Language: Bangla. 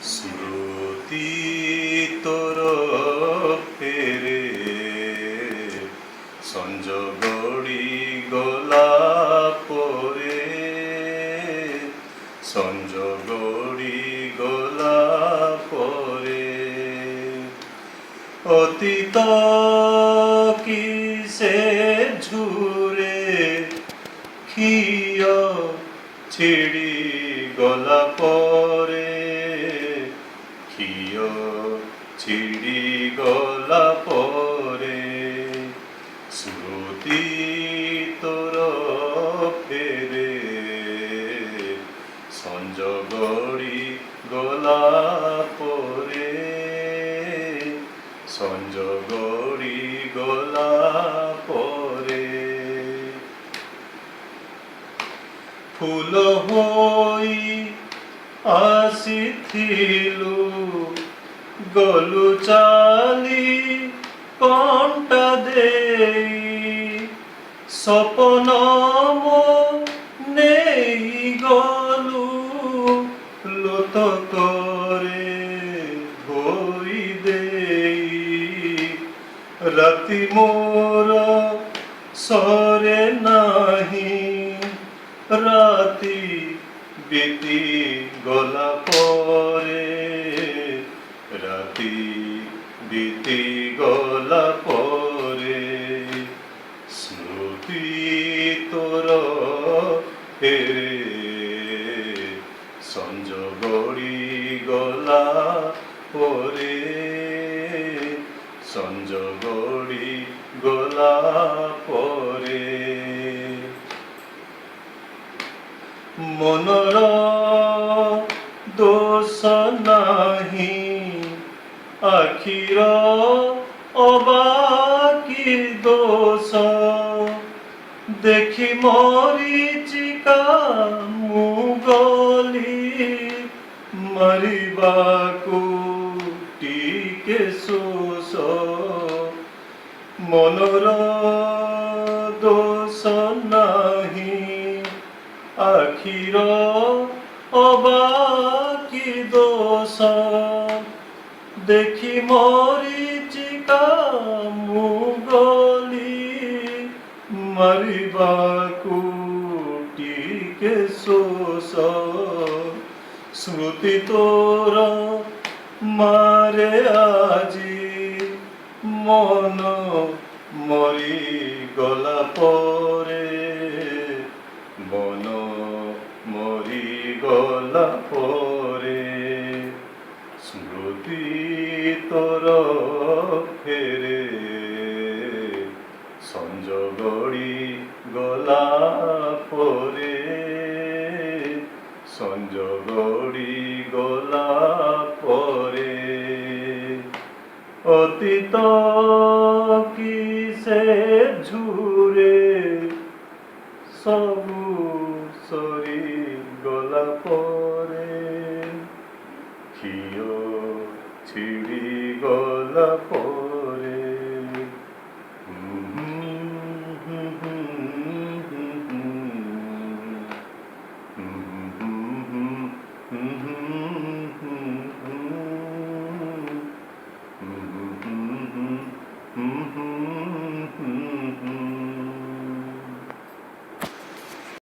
স্মৃতি তোর ফেরে সঞ্জগড়ি গলা পরে সঞ্জগড়ি গলা পরে অতীত কিসে ঝুরে ক্ষীয় ছিড়ি গলা পরে ক্ষীয় ছিড়ি গলা পরে স্মৃতি তোর ফেরে সঞ্জগড়ি গলা পরে সঞ্জগড়ি গলা পরে ফুল হই আসিথিলু গলু চালি কণ্টা দেই সপন নেই গলু লত করে ধরি দেই রাতি মোর সরে নাহি রাতি বিতি গলা পরে রাতি বিতি গলা পরে স্মৃতি তোর ফেরে সঞ্জগড়ি গলা পরে সঞ্জগড়ি গলা পরে মনর দোষ নাহি আখির অবাকি দোষ দেখি মরিচিকা মুগলি মারিবাকু টিকে শোষ মনর দোষ নাহি আখির অবাকি দোষ দেখি মরিচিকা মুগলি মারিবাকু টিকে শোষ স্মৃতি তোর মারে আজি মন মরি গলা পরে মন মরি গলা পরে স্মৃতি তোর ফেরে সঞ্জগড়ি গলা পরে সঞ্জগড়ি গলা পরে অতীত কিসে ঝু